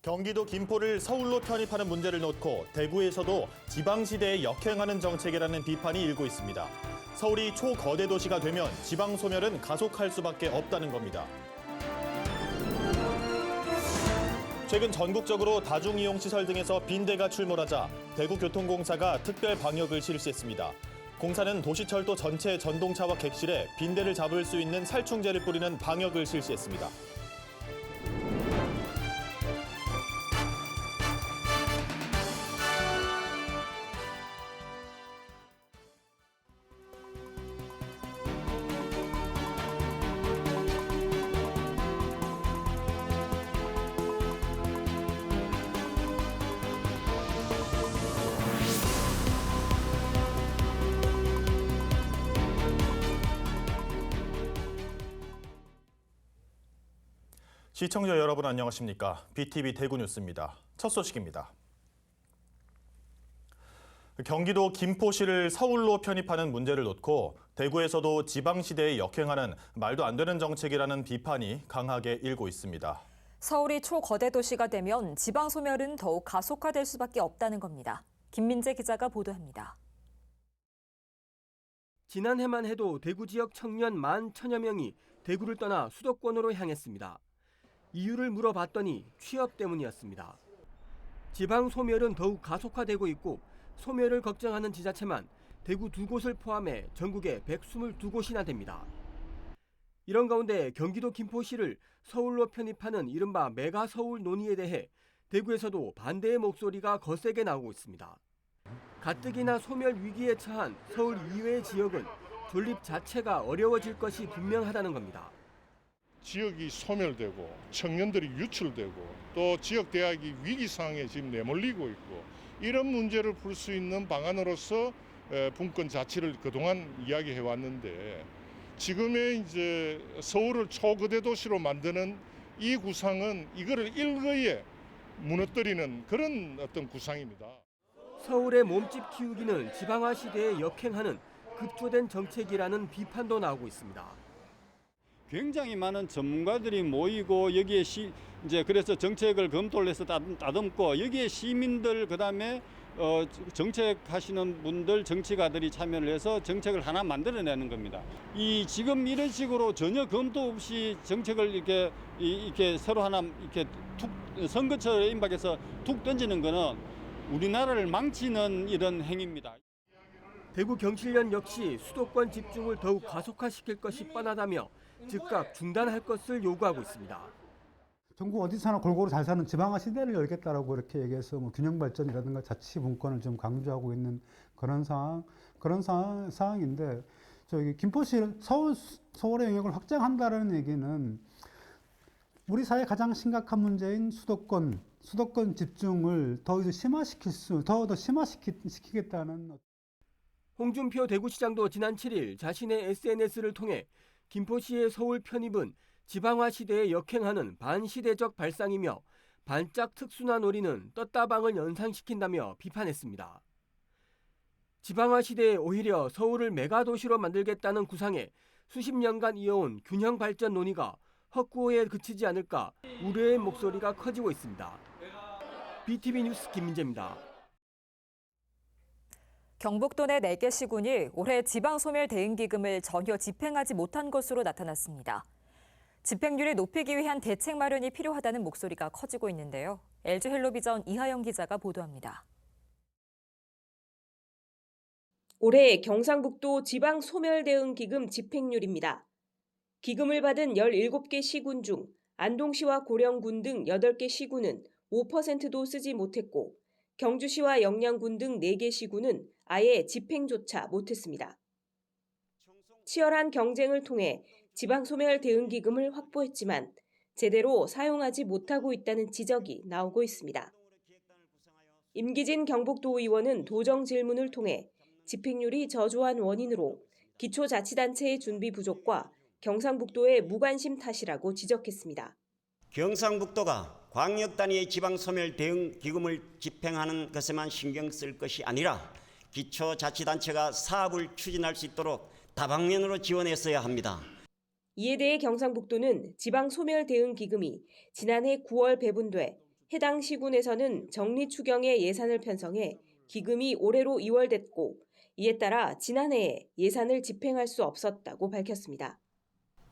경기도 김포를 서울로 편입하는 문제를 놓고 대구에서도 지방시대에 역행하는 정책이라는 비판이 일고 있습니다. 서울이 초거대 도시가 되면 지방 소멸은 가속할 수밖에 없다는 겁니다. 최근 전국적으로 다중이용시설 등에서 빈대가 출몰하자 대구교통공사가 특별 방역을 실시했습니다. 공사는 도시철도 전체 전동차와 객실에 빈대를 잡을 수 있는 살충제를 뿌리는 방역을 실시했습니다. 시청자 여러분 안녕하십니까? BTV 대구 뉴스입니다. 첫 소식입니다. 경기도 김포시를 서울로 편입하는 문제를 놓고 대구에서도 지방시대에 역행하는 말도 안 되는 정책이라는 비판이 강하게 일고 있습니다. 서울이 초거대 도시가 되면 지방 소멸은 더욱 가속화될 수밖에 없다는 겁니다. 김민재 기자가 보도합니다. 지난해만 해도 대구 지역 청년 11,000여 명이 대구를 떠나 수도권으로 향했습니다. 이유를 물어봤더니 취업 때문이었습니다. 지방 소멸은 더욱 가속화되고 있고 소멸을 걱정하는 지자체만 대구 2곳을 포함해 전국에 122곳이나 됩니다. 이런 가운데 경기도 김포시를 서울로 편입하는 이른바 메가 서울 논의에 대해 대구에서도 반대의 목소리가 거세게 나오고 있습니다. 가뜩이나 소멸 위기에 처한 서울 이외의 지역은 존립 자체가 어려워질 것이 분명하다는 겁니다. 지역이 소멸되고 청년들이 유출되고 또 지역 대학이 위기 상황에 지금 내몰리고 있고 이런 문제를 풀 수 있는 방안으로서 분권 자치를 그동안 이야기해 왔는데 지금의 이제 서울을 초거대 도시로 만드는 이 구상은 이거를 일거에 무너뜨리는 그런 어떤 구상입니다. 서울의 몸집 키우기는 지방화 시대에 역행하는 급조된 정책이라는 비판도 나오고 있습니다. 굉장히 많은 전문가들이 모이고 여기에 이제 그래서 정책을 검토를 해서 다듬고 여기에 시민들 그다음에 정책하시는 분들 정치가들이 참여를 해서 정책을 하나 만들어내는 겁니다. 지금 이런 식으로 전혀 검토 없이 정책을 이렇게 서로 하나 이렇게 툭 선거철에 임박해서 툭 던지는 거는 우리나라를 망치는 이런 행위입니다. 대구 경실련 역시 수도권 집중을 더욱 가속화시킬 것이 뻔하다며 즉각 중단할 것을 요구하고 있습니다. 전국 어디서나 골고루 잘 사는 지방화 시대를 열겠다라고 이렇게 얘기해서 균형 발전이라든가 자치 분권을 좀 강조하고 있는 그런 상황인데 저기 김포시 서울의 영역을 확장한다는 얘기는 우리 사회 가장 심각한 문제인 수도권 집중을 더 심화시키겠다는. 홍준표 대구시장도 지난 7일 자신의 SNS를 통해 김포시의 서울 편입은 지방화 시대에 역행하는 반시대적 발상이며 반짝 특수나 놀이는 떴다방을 연상시킨다며 비판했습니다. 지방화 시대에 오히려 서울을 메가도시로 만들겠다는 구상에 수십 년간 이어온 균형 발전 논의가 헛구호에 그치지 않을까 우려의 목소리가 커지고 있습니다. BTV 뉴스 김민재입니다. 경북도 내 4개 시군이 올해 지방소멸 대응기금을 전혀 집행하지 못한 것으로 나타났습니다. 집행률을 높이기 위한 대책 마련이 필요하다는 목소리가 커지고 있는데요. LG 헬로비전 이하영 기자가 보도합니다. 올해 경상북도 지방소멸대응기금 집행률입니다. 기금을 받은 17개 시군 중 안동시와 고령군 등 8개 시군은 5%도 쓰지 못했고 경주시와 영양군 등 4개 시군은 아예 집행조차 못했습니다. 치열한 경쟁을 통해 지방소멸 대응기금을 확보했지만 제대로 사용하지 못하고 있다는 지적이 나오고 있습니다. 임기진 경북도의원은 도정 질문을 통해 집행률이 저조한 원인으로 기초자치단체의 준비 부족과 경상북도의 무관심 탓이라고 지적했습니다. 경상북도가 광역 단위의 지방소멸 대응 기금을 집행하는 것에만 신경 쓸 것이 아니라 기초자치단체가 사업을 추진할 수 있도록 다방면으로 지원했어야 합니다. 이에 대해 경상북도는 지방소멸 대응 기금이 지난해 9월 배분돼 해당 시군에서는 정리추경에 예산을 편성해 기금이 올해로 2월됐고 이에 따라 지난해에 예산을 집행할 수 없었다고 밝혔습니다.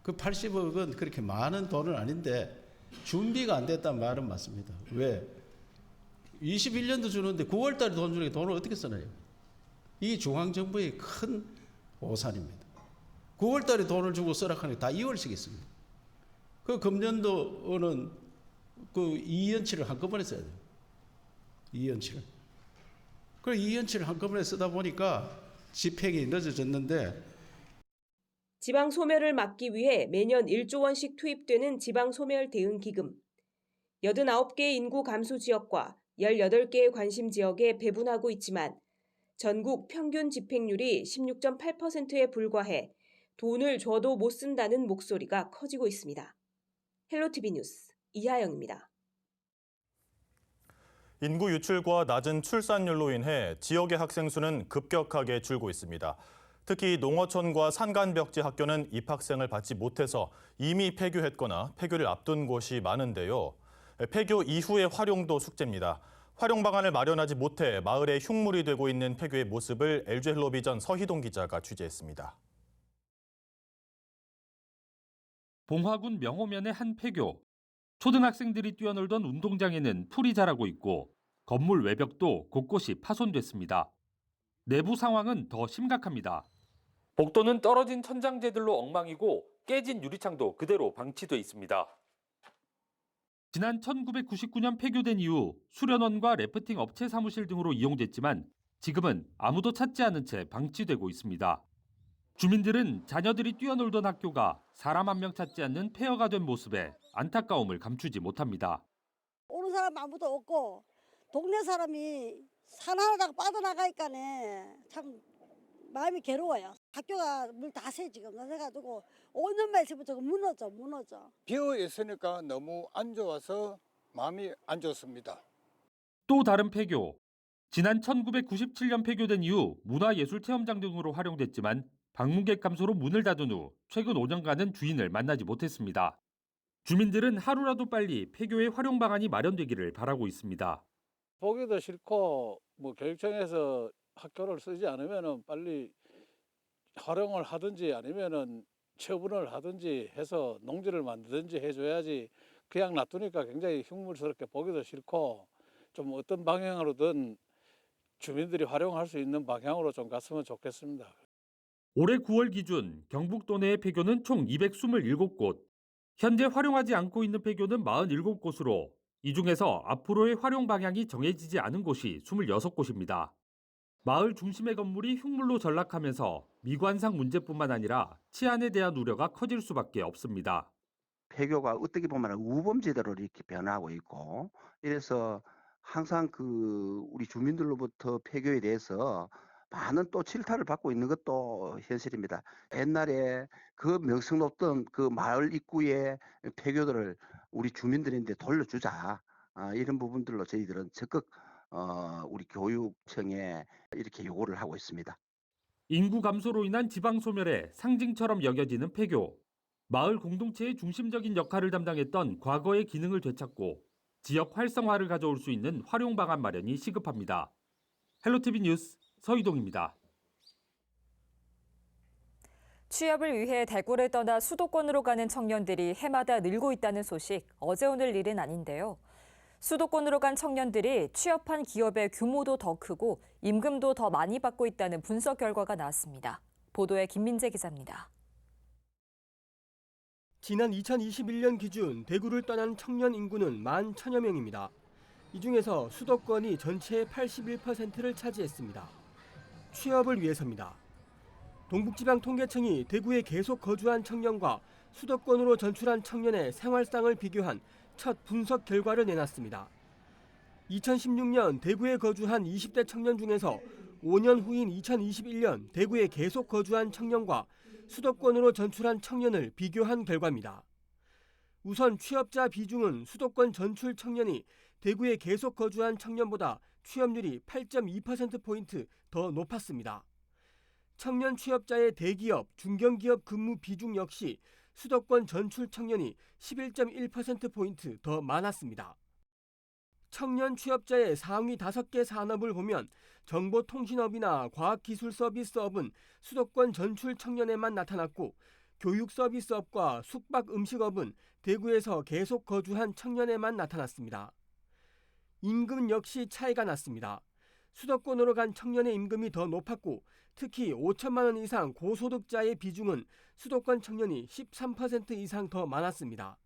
그 80억은 그렇게 많은 돈은 아닌데 준비가 안 됐다는 말은 맞습니다. 왜? 21년도 주는데 9월 달에 돈 주는 게 돈을 어떻게 쓰나요? 이 중앙정부의 큰 오산입니다. 9월 달에 돈을 주고 쓰라 하는 게 다 2월씩 있습니다. 그 금년도는 그 2연치를 한꺼번에 써야 돼요. 2연치를. 그 2연치를 한꺼번에 쓰다 보니까 집행이 늦어졌는데 지방 소멸을 막기 위해 매년 1조 원씩 투입되는 지방 소멸 대응 기금. 89개의 인구 감소 지역과 18개의 관심 지역에 배분하고 있지만 전국 평균 집행률이 16.8%에 불과해 돈을 줘도 못 쓴다는 목소리가 커지고 있습니다. 헬로티비 뉴스 이하영입니다. 인구 유출과 낮은 출산율로 인해 지역의 학생 수는 급격하게 줄고 있습니다. 특히 농어촌과 산간벽지 학교는 입학생을 받지 못해서 이미 폐교했거나 폐교를 앞둔 곳이 많은데요. 폐교 이후의 활용도 숙제입니다. 활용 방안을 마련하지 못해 마을의 흉물이 되고 있는 폐교의 모습을 LG헬로비전 서희동 기자가 취재했습니다. 봉화군 명호면의 한 폐교. 초등학생들이 뛰어놀던 운동장에는 풀이 자라고 있고 건물 외벽도 곳곳이 파손됐습니다. 내부 상황은 더 심각합니다. 복도는 떨어진 천장재들로 엉망이고 깨진 유리창도 그대로 방치돼 있습니다. 지난 1999년 폐교된 이후 수련원과 래프팅 업체 사무실 등으로 이용됐지만 지금은 아무도 찾지 않은 채 방치되고 있습니다. 주민들은 자녀들이 뛰어놀던 학교가 사람 한 명 찾지 않는 폐허가 된 모습에 안타까움을 감추지 못합니다. 오는 사람 아무도 없고 동네 사람이 산 하나다가 빠져나가니까네 참 마음이 괴로워요. 학교가 물 다 새 지금 그래가지고 5년만 있으면 저거 무너져. 비어 있으니까 너무 안 좋아서 마음이 안 좋습니다. 또 다른 폐교. 지난 1997년 폐교된 이후 문화예술체험장 등으로 활용됐지만 방문객 감소로 문을 닫은 후 최근 5년간은 주인을 만나지 못했습니다. 주민들은 하루라도 빨리 폐교의 활용 방안이 마련되기를 바라고 있습니다. 보기도 싫고 교육청에서 학교를 쓰지 않으면 빨리 활용을 하든지 아니면 처분을 하든지 해서 농지를 만들든지 해줘야지 그냥 놔두니까 굉장히 흉물스럽게 보기도 싫고 좀 어떤 방향으로든 주민들이 활용할 수 있는 방향으로 좀 갔으면 좋겠습니다. 올해 9월 기준 경북도 내의 폐교는 총 227곳, 현재 활용하지 않고 있는 폐교는 47곳으로 이 중에서 앞으로의 활용 방향이 정해지지 않은 곳이 26곳입니다. 마을 중심의 건물이 흉물로 전락하면서 미관상 문제뿐만 아니라 치안에 대한 우려가 커질 수밖에 없습니다. 폐교가 어떻게 보면 우범지대로 이렇게 변하고 있고 이래서 항상 우리 주민들로부터 폐교에 대해서 많은 또 질타를 받고 있는 것도 현실입니다. 옛날에 그 명성 높던 그 마을 입구의 폐교들을 우리 주민들한테 돌려주자. 이런 부분들로 저희들은 적극 우리 교육청에 이렇게 요구를 하고 있습니다. 인구 감소로 인한 지방 소멸의 상징처럼 여겨지는 폐교. 마을 공동체의 중심적인 역할을 담당했던 과거의 기능을 되찾고 지역 활성화를 가져올 수 있는 활용 방안 마련이 시급합니다. 헬로티비 뉴스 서희동입니다. 취업을 위해 대구를 떠나 수도권으로 가는 청년들이 해마다 늘고 있다는 소식 어제 오늘 일은 아닌데요. 수도권으로 간 청년들이 취업한 기업의 규모도 더 크고 임금도 더 많이 받고 있다는 분석 결과가 나왔습니다. 보도에 김민재 기자입니다. 지난 2021년 기준 대구를 떠난 청년 인구는 11,000여 명입니다. 이 중에서 수도권이 전체의 81%를 차지했습니다. 취업을 위해서입니다. 동북지방통계청이 대구에 계속 거주한 청년과 수도권으로 전출한 청년의 생활상을 비교한 첫 분석 결과를 내놨습니다. 2016년 대구에 거주한 20대 청년 중에서 5년 후인 2021년 대구에 계속 거주한 청년과 수도권으로 전출한 청년을 비교한 결과입니다. 우선 취업자 비중은 수도권 전출 청년이 대구에 계속 거주한 청년보다 취업률이 8.2%포인트 더 높았습니다. 청년 취업자의 대기업, 중견기업 근무 비중 역시 수도권 전출 청년이 11.1%포인트 더 많았습니다. 청년 취업자의 상위 5개 산업을 보면 정보통신업이나 과학기술서비스업은 수도권 전출 청년에만 나타났고 교육서비스업과 숙박음식업은 대구에서 계속 거주한 청년에만 나타났습니다. 임금 역시 차이가 났습니다. 수도권으로 간 청년의 임금이 더 높았고 특히 5천만 원 이상 고소득자의 비중은 수도권 청년이 13% 이상 더 많았습니다.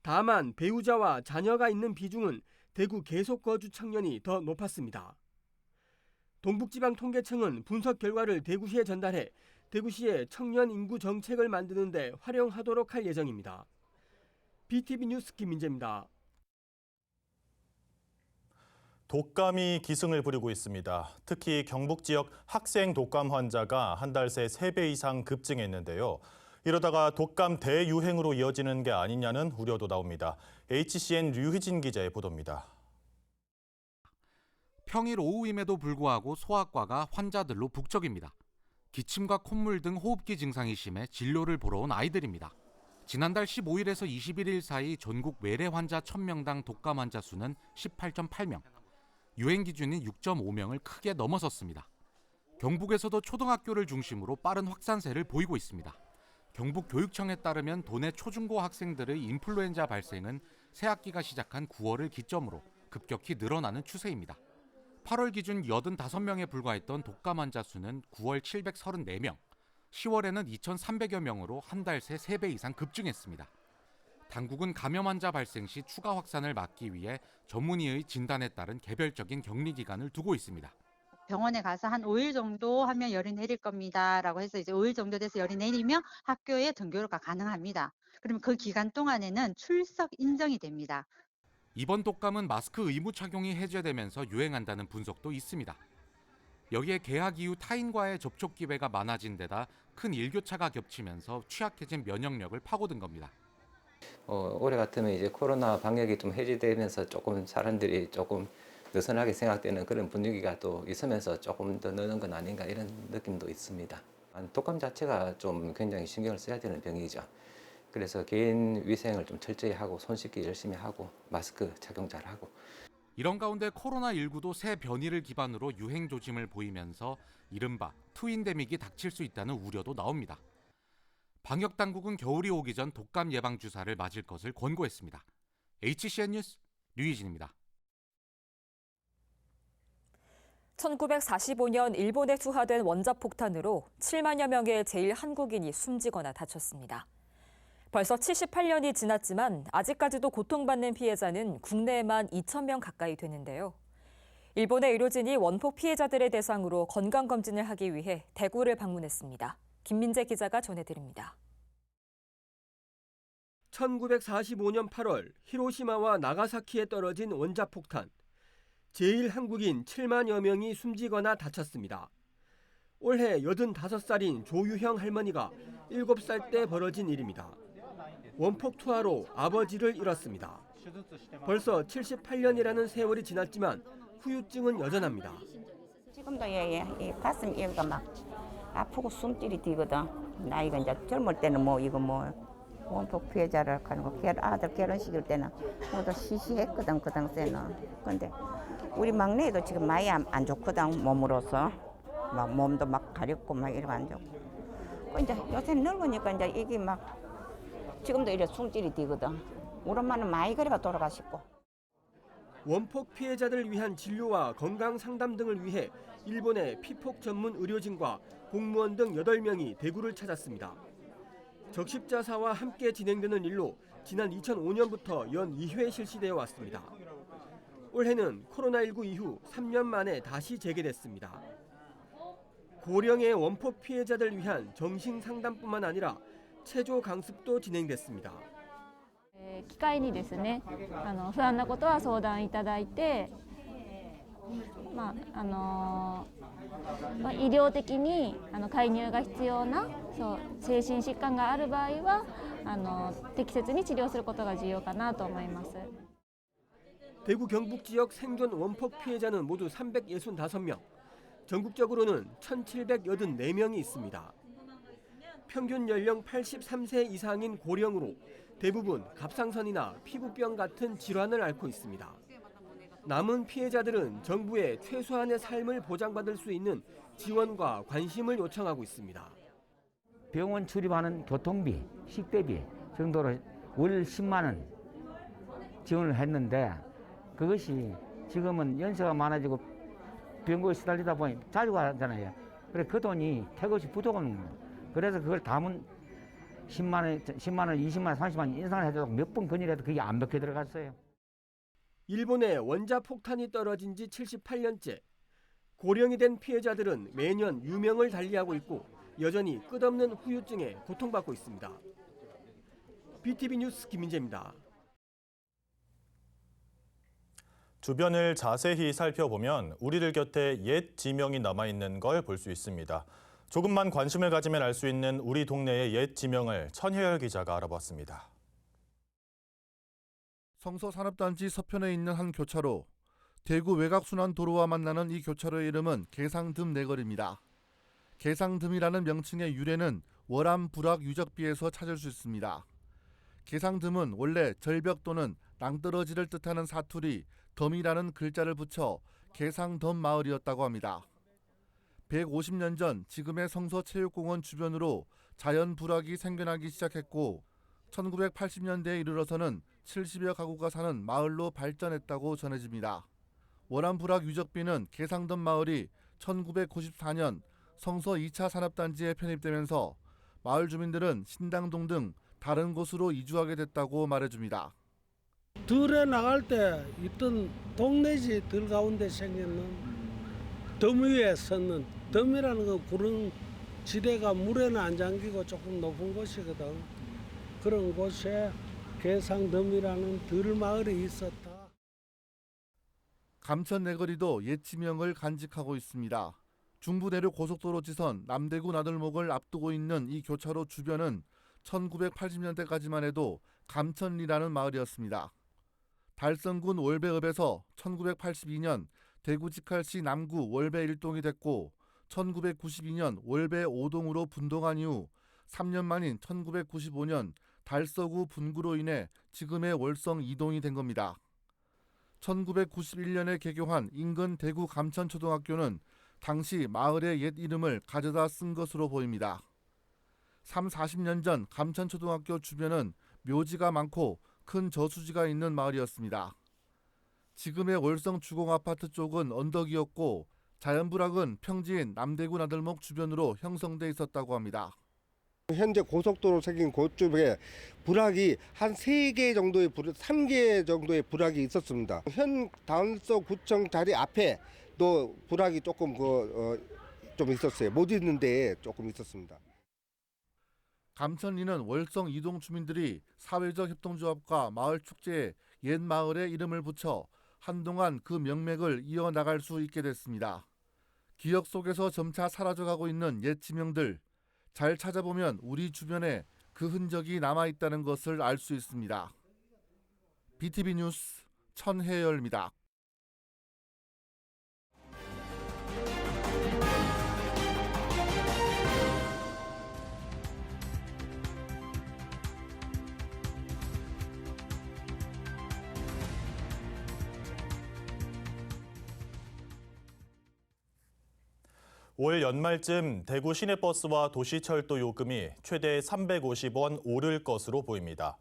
다만 배우자와 자녀가 있는 비중은 대구 계속 거주 청년이 더 높았습니다. 동북지방통계청은 분석 결과를 대구시에 전달해 대구시의 청년 인구 정책을 만드는 데 활용하도록 할 예정입니다. BTV 뉴스 김민재입니다. 독감이 기승을 부리고 있습니다. 특히 경북 지역 학생 독감 환자가 한 달 새 3배 이상 급증했는데요. 이러다가 독감 대유행으로 이어지는 게 아니냐는 우려도 나옵니다. HCN 류희진 기자의 보도입니다. 평일 오후임에도 불구하고 소아과가 환자들로 북적입니다. 기침과 콧물 등 호흡기 증상이 심해 진료를 보러 온 아이들입니다. 지난달 15일에서 21일 사이 전국 외래 환자 1000명당 독감 환자 수는 18.8명, 유행 기준인 6.5명을 크게 넘어섰습니다. 경북에서도 초등학교를 중심으로 빠른 확산세를 보이고 있습니다. 경북교육청에 따르면 도내 초중고 학생들의 인플루엔자 발생은 새학기가 시작한 9월을 기점으로 급격히 늘어나는 추세입니다. 8월 기준 85명에 불과했던 독감 환자 수는 9월 734명, 10월에는 2,300여 명으로 한 달 새 3배 이상 급증했습니다. 당국은 감염 환자 발생 시 추가 확산을 막기 위해 전문의의 진단에 따른 개별적인 격리 기간을 두고 있습니다. 병원에 가서 한 5일 정도 하면 열이 내릴 겁니다라고 해서 이제 5일 정도 돼서 열이 내리면 학교에 등교가 가능합니다. 그러면 그 기간 동안에는 출석 인정이 됩니다. 이번 독감은 마스크 의무 착용이 해제되면서 유행한다는 분석도 있습니다. 여기에 개학 이후 타인과의 접촉 기회가 많아진 데다 큰 일교차가 겹치면서 취약해진 면역력을 파고든 겁니다. 올해 같으면 이제 코로나 방역이 좀 해제되면서 조금 사람들이 조금 느슨하게 생각되는 그런 분위기가 또 있으면서 조금 더 느는 건 아닌가 이런 느낌도 있습니다. 독감 자체가 좀 굉장히 신경을 써야 되는 병이죠. 그래서 개인 위생을 좀 철저히 하고 손 씻기 열심히 하고 마스크 착용 잘하고. 이런 가운데 코로나19도 새 변이를 기반으로 유행 조짐을 보이면서 이른바 트윈데믹이 닥칠 수 있다는 우려도 나옵니다. 방역당국은 겨울이 오기 전 독감 예방 주사를 맞을 것을 권고했습니다. HCN 뉴스 류희진입니다. 1945년 일본에 투하된 원자폭탄으로 7만여 명의 제1한국인이 숨지거나 다쳤습니다. 벌써 78년이 지났지만 아직까지도 고통받는 피해자는 국내에만 2,000명 가까이 되는데요. 일본의 의료진이 원폭 피해자들의 대상으로 건강검진을 하기 위해 대구를 방문했습니다. 김민재 기자가 전해드립니다. 1945년 8월 히로시마와 나가사키에 떨어진 원자폭탄. 제1한국인 7만여 명이 숨지거나 다쳤습니다. 올해 85살인 조유형 할머니가 7살 때 벌어진 일입니다. 원폭 투하로 아버지를 잃었습니다. 벌써 78년이라는 세월이 지났지만 후유증은 여전합니다. 지금도 이 가슴 여기가 막 아프고 숨질이 뛰거든. 나이가 이제 젊을 때는 원폭 피해자를 하는 거 아들 결혼식일 때는 모두 시시했거든 그 당시에는. 근데 우리 막내도 지금 많이 안 좋거든 몸으로서 막 몸도 막 가렵고 막 이러고 안 좋고. 이제 요새 늙으니까 이제 이게 막 지금도 이래 숨질이 뛰거든. 우리 엄마는 많이 그래가 돌아가셨고. 원폭 피해자들을 위한 진료와 건강 상담 등을 위해 일본의 피폭 전문 의료진과 공무원 등 8명이 대구를 찾았습니다. 적십자사와 함께 진행되는 일로 지난 2005년부터 연 2회 실시되어 왔습니다. 올해는 코로나19 이후 3년 만에 다시 재개됐습니다. 고령의 원폭 피해자들을 위한 정신 상담뿐만 아니라 체조 강습도 진행됐습니다. 機会にですね、不安なことは相談いただいて、医療的に介入が必要な精神疾患がある場合は適切に治療することが重要かなと思います。 대구 경북 지역 생존 원폭 피해자는 모두 365명, 전국적으로는 1,784명이 있습니다. 평균 연령 83세 이상인 고령으로 대부분 갑상선이나 피부병 같은 질환을 앓고 있습니다. 남은 피해자들은 정부의 최소한의 삶을 보장받을 수 있는 지원과 관심을 요청하고 있습니다. 병원 출입하는 교통비, 식대비 정도로 월 10만 원 지원을 했는데 그것이 지금은 연세가 많아지고 병고에 시달리다 보니 자주 가잖아요. 그래 그 돈이 택없이 부족한 거예요. 그래서 그걸 담은 10만 원, 20만 원, 30만 원 인상을 해도 몇 번 건의해도 그게 안 먹혀 들어갔어요. 일본에 원자폭탄이 떨어진 지 78년째. 고령이 된 피해자들은 매년 유명을 달리하고 있고 여전히 끝없는 후유증에 고통받고 있습니다. BTV 뉴스 김민재입니다. 주변을 자세히 살펴보면 우리들 곁에 옛 지명이 남아있는 걸 볼 수 있습니다. 조금만 관심을 가지면 알 수 있는 우리 동네의 옛 지명을 천혜열 기자가 알아봤습니다. 성서산업단지 서편에 있는 한 교차로. 대구 외곽순환도로와 만나는 이 교차로의 이름은 계상듬 내거리입니다. 계상듬이라는 명칭의 유래는 월암 불악 유적비에서 찾을 수 있습니다. 계상듬은 원래 절벽 또는 낭떠러지를 뜻하는 사투리 덤이라는 글자를 붙여 계상덤 마을이었다고 합니다. 150년 전 지금의 성서체육공원 주변으로 자연 불악이 생겨나기 시작했고 1980년대에 이르러서는 70여 가구가 사는 마을로 발전했다고 전해집니다. 월암 불악 유적비는 계상덤 마을이 1994년 성서 2차 산업단지에 편입되면서 마을 주민들은 신당동 등 다른 곳으로 이주하게 됐다고 말해줍니다. 들에 나갈 때 있던 동네지 들 가운데 생겼는 덤 위에 섰는 덤이라는 건 구름 지대가 물에는 안 잠기고 조금 높은 곳이거든. 그런 곳에 계상덤이라는 들 마을이 있었다. 감천 내거리도 옛 지명을 간직하고 있습니다. 중부내륙 고속도로 지선 남대구 나들목을 앞두고 있는 이 교차로 주변은 1980년대까지만 해도 감천리라는 마을이었습니다. 달성군 월배읍에서 1982년 대구 직할시 남구 월배 1동이 됐고 1992년 월배 5동으로 분동한 이후 3년 만인 1995년 달서구 분구로 인해 지금의 월성 2동이 된 겁니다. 1991년에 개교한 인근 대구 감천초등학교는 당시 마을의 옛 이름을 가져다 쓴 것으로 보입니다. 40년 전 감천초등학교 주변은 묘지가 많고 큰 저수지가 있는 마을이었습니다. 지금의 월성 주공아파트 쪽은 언덕이었고 자연불악은 평지인 남대구 나들목 주변으로 형성돼 있었다고 합니다. 현재 고속도로 생긴 곳쪽에 불악이 한 3개 정도의 3개 정도의 불악이 있었습니다. 현 달서구청 자리 앞에 또 불악이 조금 좀 있었어요. 못 있는데 조금 있었습니다. 감천리는 월성 이동 주민들이 사회적 협동조합과 마을 축제에 옛 마을의 이름을 붙여 한동안 그 명맥을 이어나갈 수 있게 됐습니다. 기억 속에서 점차 사라져가고 있는 옛 지명들. 잘 찾아보면 우리 주변에 그 흔적이 남아있다는 것을 알 수 있습니다. BTV 뉴스 천혜열입니다. 올 연말쯤 대구 시내버스와 도시철도 요금이 최대 350원 오를 것으로 보입니다.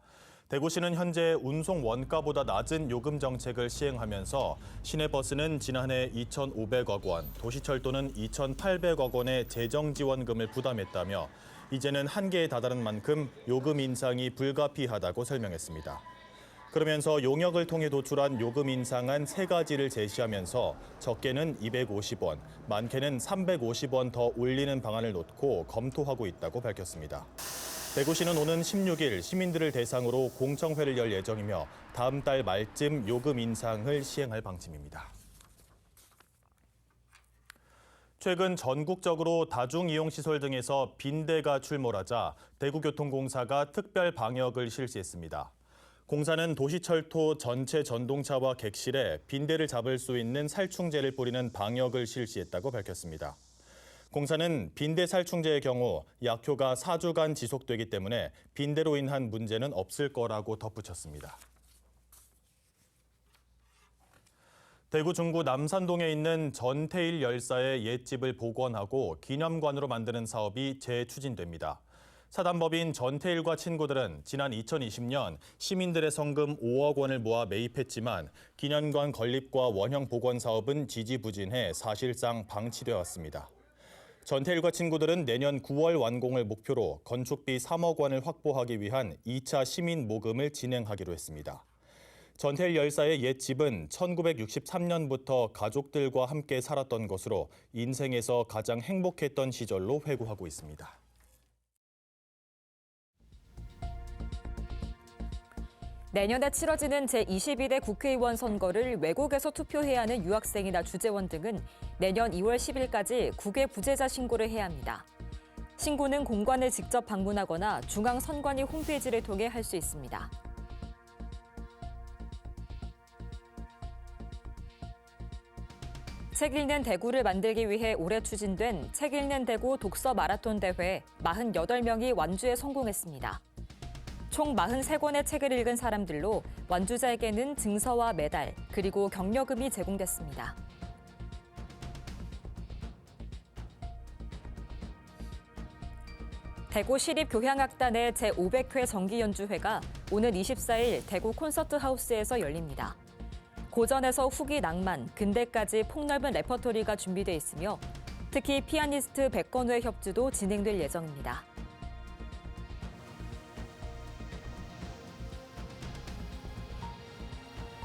대구시는 현재 운송 원가보다 낮은 요금 정책을 시행하면서 시내버스는 지난해 2,500억 원, 도시철도는 2,800억 원의 재정지원금을 부담했다며 이제는 한계에 다다른 만큼 요금 인상이 불가피하다고 설명했습니다. 그러면서 용역을 통해 도출한 요금 인상안 3가지를 제시하면서 적게는 250원, 많게는 350원 더 올리는 방안을 놓고 검토하고 있다고 밝혔습니다. 대구시는 오는 16일 시민들을 대상으로 공청회를 열 예정이며 다음 달 말쯤 요금 인상을 시행할 방침입니다. 최근 전국적으로 다중이용시설 등에서 빈대가 출몰하자 대구교통공사가 특별 방역을 실시했습니다. 공사는 도시철도 전체 전동차와 객실에 빈대를 잡을 수 있는 살충제를 뿌리는 방역을 실시했다고 밝혔습니다. 공사는 빈대 살충제의 경우 약효가 4주간 지속되기 때문에 빈대로 인한 문제는 없을 거라고 덧붙였습니다. 대구 중구 남산동에 있는 전태일 열사의 옛집을 복원하고 기념관으로 만드는 사업이 재추진됩니다. 사단법인 전태일과 친구들은 지난 2020년 시민들의 성금 5억 원을 모아 매입했지만 기념관 건립과 원형 복원 사업은 지지부진해 사실상 방치되어 왔습니다. 전태일과 친구들은 내년 9월 완공을 목표로 건축비 3억 원을 확보하기 위한 2차 시민 모금을 진행하기로 했습니다. 전태일 열사의 옛 집은 1963년부터 가족들과 함께 살았던 것으로 인생에서 가장 행복했던 시절로 회고하고 있습니다. 내년에 치러지는 제22대 국회의원 선거를 외국에서 투표해야 하는 유학생이나 주재원 등은 내년 2월 10일까지 국외 부재자 신고를 해야 합니다. 신고는 공관을 직접 방문하거나 중앙선관위 홈페이지를 통해 할 수 있습니다. 책 읽는 대구를 만들기 위해 올해 추진된 책 읽는 대구 독서 마라톤 대회 48명이 완주에 성공했습니다. 총 43권의 책을 읽은 사람들로 완주자에게는 증서와 메달, 그리고 격려금이 제공됐습니다. 대구 시립교향악단의 제500회 정기연주회가 오는 24일 대구 콘서트하우스에서 열립니다. 고전에서 후기 낭만, 근대까지 폭넓은 레퍼토리가 준비돼 있으며 특히 피아니스트 백건우의 협주도 진행될 예정입니다.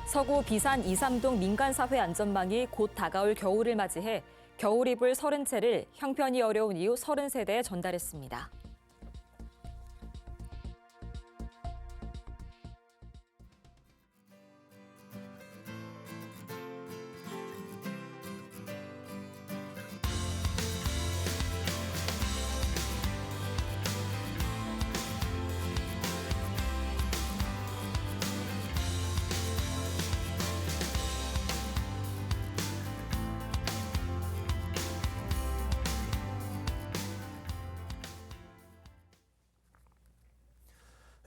서구 비산 2~3동 민간사회 안전망이 곧 다가올 겨울을 맞이해 겨울 이불 30채를 형편이 어려운 이웃 30세대에 전달했습니다.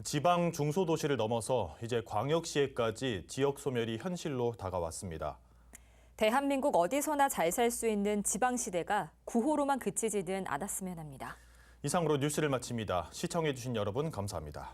지방 중소도시를 넘어서 이제 광역시에까지 지역 소멸이 현실로 다가왔습니다. 대한민국 어디서나 잘 살 수 있는 지방시대가 구호로만 그치지는 않았으면 합니다. 이상으로 뉴스를 마칩니다. 시청해주신 여러분 감사합니다.